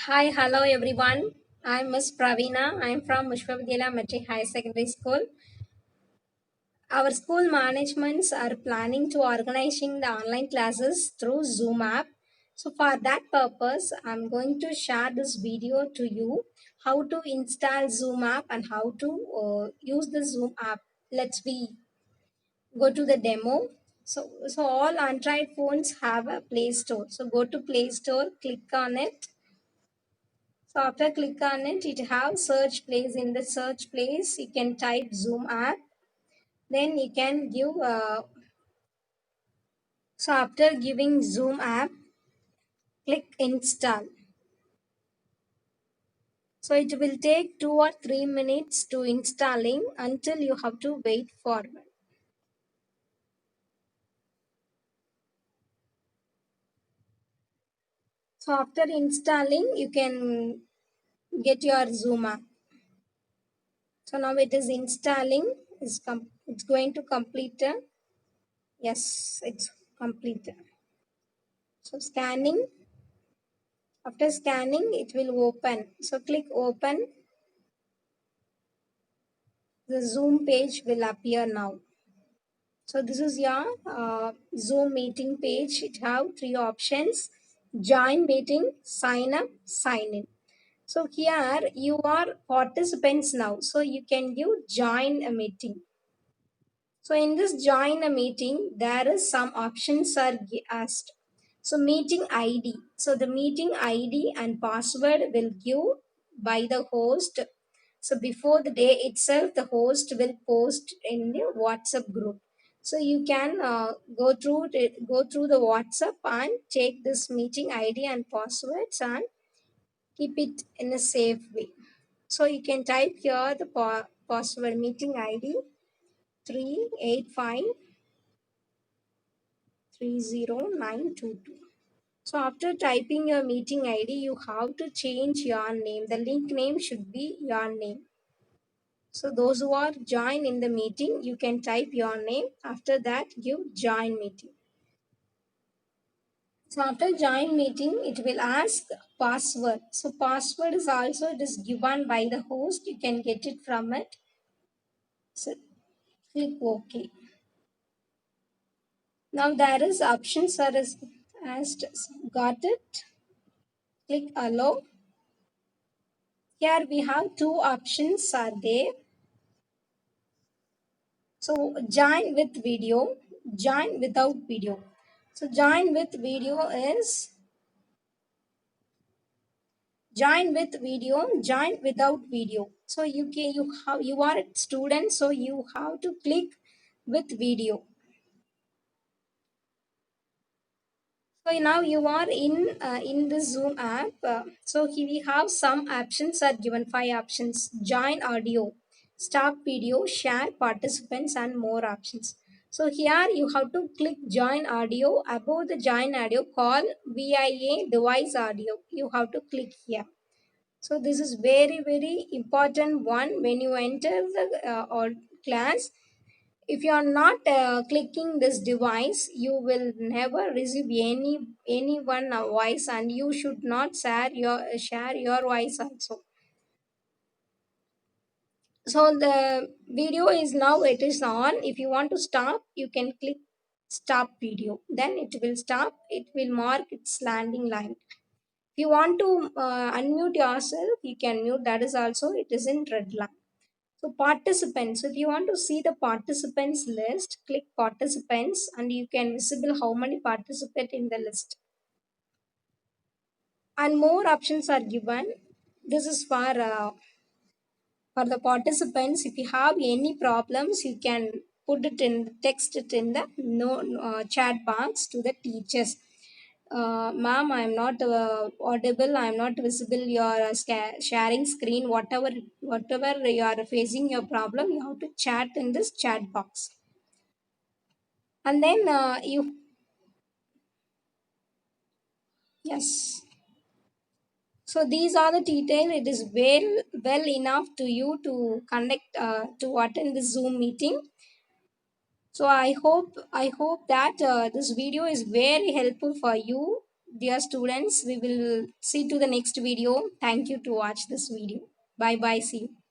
Hi, hello everyone. I'm Miss Pravina. I'm from Vishwavidyalaya Metric High Secondary School. Our school managements are planning to organizing the online classes through Zoom app. So for that purpose, I'm going to share this video to you how to install Zoom app and how to use the Zoom app. Let's go to the demo. So all Android phones have a Play Store. So go to Play Store, click on it. So after click on it, it have search place. In the search place, you can type Zoom app. Then you can give. So after giving Zoom app, click install. So it will take 2 or 3 minutes to installing until you have to wait for it. So after installing, you can get your Zoom app. So now it is installing. It's going to complete. Yes, it's completed. So scanning. After scanning, it will open. So click open. The Zoom page will appear now. So this is your Zoom meeting page. It have three options: join meeting, sign up, sign in. So here you are participants now. So you can give join a meeting. So in this join a meeting, there is some options are asked. So meeting ID. So the meeting ID and password will give by the host. So before the day itself, the host will post in the WhatsApp group. So you can go through the WhatsApp and take this meeting ID and passwords and keep it in a safe way. So you can type here the password meeting ID 385309222. So after typing your meeting ID, you have to change your name. The link name should be your name. So those who are join in the meeting, you can type your name. After that, give join meeting. So after join meeting, it will ask password. So password is also it is given by the host. You can get it from it. So click OK. Now there is options are asked. Got it? Click allow. Here we have two options are there. So join with video, join without video. So join with video is join with video, join without video. So you are a student, so you have to click with video. So now you are in the Zoom app. So here we have some options are given, five options: join audio, stop video, share participants, and more options. So here you have to click join audio. Above the join audio, call VIA device audio. You have to click here. So this is very important one when you enter the or class. If you are not clicking this device, you will never receive anyone voice, and you should not share your voice also. So the video is now it is on. If you want to stop, you can click stop video, then it will stop. It will mark its landing line. If you want to unmute yourself, you can mute. That is also it is in red line. So participants, if you want to see the participants list, click participants and you can visible how many participate in the list. And more options are given. This is for the participants. If you have any problems, you can put it in text it in the no chat box to the teachers. Ma'am, I am not audible. I am not visible. You are sharing screen. Whatever you are facing your problem, you have to chat in this chat box. And then you yes. So these are the detail. It is well enough to you to connect to attend the Zoom meeting. So I hope that this video is very helpful for you. dear students, we will see to the next video. Thank you to watch this video. Bye bye. See you.